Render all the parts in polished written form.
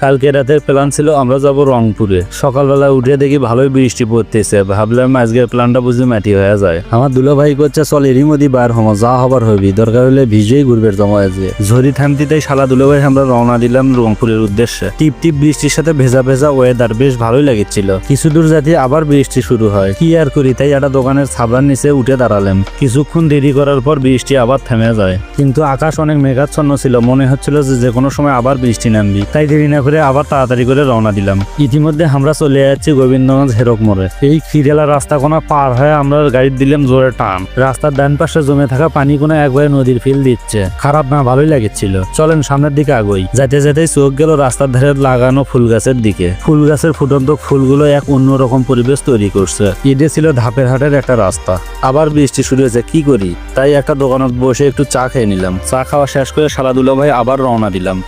কালকে রাতের প্ল্যান ছিল আমরা যাব রংপুরে। সকালবেলা উঠে দেখি ভালোই বৃষ্টি পড়তেছে, ভাবলাম আজকের প্ল্যানটা বুঝি মাটি হয়ে যায়। আমার দুলো ভাই করছে চল এরই মধ্যে বার হমো, যা হবার হবি, দরকার হলে ভিজেই ঘুরবে জমা আছে। ঝড়ি থামতিতেই শালা দুলো ভাই আমরা রওনা দিলাম রংপুরের উদ্দেশ্যে। টিপ টিপ বৃষ্টির সাথে ভেজা ভেজা ওয়েদার, বেশ ভালোই লাগছিল। কিছু দূর যাতে আবার বৃষ্টি শুরু হয়, কি আর করি, তাই একটা দোকানের ছাবড়ার নিচে উঠে দাঁড়ালাম। কিছুক্ষণ দেরি করার পর বৃষ্টি আবার থেমে যায়, কিন্তু আকাশ অনেক মেঘাচ্ছন্ন ছিল, মনে হচ্ছিল যে কোনো সময় আবার বৃষ্টি নামবি। তাই দেরি না করে আবার তাড়াতাড়ি করে রওনা দিলাম। ইতিমধ্যে আমরা চলে যাচ্ছি গোবিন্দগঞ্জ হেরক মোড়ে। এই ফিরেলা রাস্তা কোনা পার হয়ে আমরা গাড়ি দিলাম জোরে টান। রাস্তার ডান পাশে জমে থাকা পানি কোনা একবারে নদীর ফিল দিচ্ছে, খারাপ না, ভালোই লাগছিল। চলেন সামনের দিকে আগোই। যাইতে যেতেই চোখ গেল রাস্তার ধারে লাগানো ফুল গাছের দিকে। ফুল গাছের ফুটন্ত ফুলগুলো এক অন্যরকম পরিবেশ তৈরি করছে। এটা ছিল ধাপের হাটের একটা রাস্তা। আবার বৃষ্টি শুরু হয়েছে, কি করি, তাই একটা দোকানত বসে একটু চা খেয়ে নিলাম। চা খাওয়া শেষ করে শালাদুলা ভাই আবার রওনা দিলাম।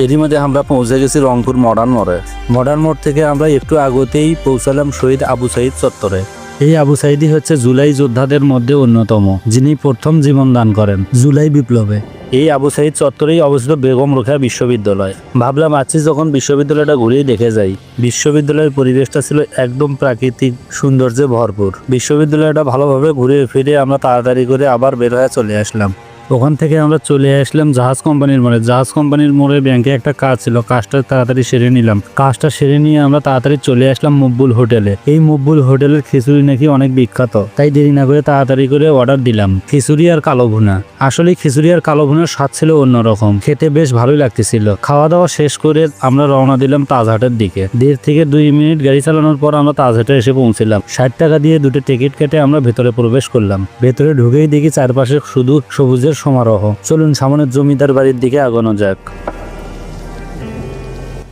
এরই মধ্যে আমরা পৌঁছে গেছি রংপুর মডার্ন মোড়ে। মডার্ন মোড় থেকে আমরা একটু আগতেই পৌঁছালাম শহীদ আবু সাইদ চত্বরে। এই আবু সাইদি হচ্ছে জুলাই যোদ্ধাদের মধ্যে অন্যতম, যিনি প্রথম জীবন দান করেন জুলাই বিপ্লবে। এই আবু সাইদ চত্বরেই অবস্থিত বেগম রোকেয়া বিশ্ববিদ্যালয়। ভাবলাম আছি যখন বিশ্ববিদ্যালয়টা ঘুরেই দেখে যাই। বিশ্ববিদ্যালয়ের পরিবেশটা ছিল একদম প্রাকৃতিক সৌন্দর্যে ভরপুর। বিশ্ববিদ্যালয়টা ভালোভাবে ঘুরে ফিরে আমরা তাড়াতাড়ি করে আবার বের হয়ে চলে আসলাম। ওখান থেকে আমরা চলে আসলাম জাহাজ কোম্পানির মোড়ে। জাহাজ কোম্পানির মোড়ে ব্যাংকে একটা কাজ ছিল, কাজটা তাড়াতাড়ি সেরে নিলাম। কাজটা সেরে নিয়ে আমরা তাড়াতাড়ি চলে আসলাম মকবুল হোটেলে। এই মকবুল হোটেলের খিচুড়ি নাকি অনেক বিখ্যাত, তাই দেরি না করে তাড়াতাড়ি করে অর্ডার দিলাম খিচুড়ি আর কালো ভুনা। আসলে খিচুড়ি আর কালো ভুনার স্বাদ ছিল অন্যরকম, খেতে বেশ ভালোই লাগতেছিল। খাওয়া দাওয়া শেষ করে আমরা রওনা দিলাম তাজহাটের দিকে। 1.5 থেকে 2 মিনিট গাড়ি চালানোর পর আমরা তাজহাটে এসে পৌঁছলাম। 60 টাকা দিয়ে 2টি টিকিট কেটে আমরা ভেতরে প্রবেশ করলাম। ভেতরে ঢুকেই দেখি চারপাশে শুধু সবুজের সমারোহ। চলুন সামনের জমিদার বাড়ির দিকে আগানো যাক।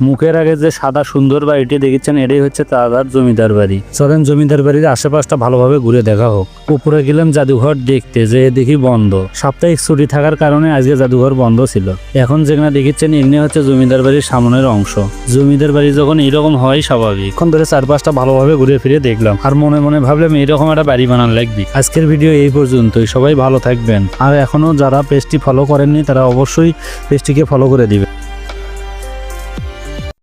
মুখের আগে যে সাদা সুন্দর বাড়িটি দেখেছেন, এটাই হচ্ছে তাজার জমিদার বাড়ি। চলেন জমিদার বাড়ির আশেপাশটা ভালোভাবে ঘুরে দেখা হোক। উপরে গেলাম জাদুঘর দেখতে, যে দেখি বন্ধ। সাপ্তাহিক ছুটি থাকার কারণে আজকে জাদুঘর বন্ধ ছিল। এখন যেখানে দেখেছেন এমনি হচ্ছে জমিদার বাড়ির সামনের অংশ। জমিদার বাড়ি যখন এরকম হয় স্বাভাবিক। এখন ধরে চারপাশটা ভালোভাবে ঘুরে ফিরে দেখলাম, আর মনে মনে ভাবলাম এরকম একটা বাড়ি বানান লাগবে। আজকের ভিডিও এই পর্যন্তই, সবাই ভালো থাকবেন। আর এখনো যারা পেজটি ফলো করেননি তারা অবশ্যই পেজটিকে ফলো করে দিবেন।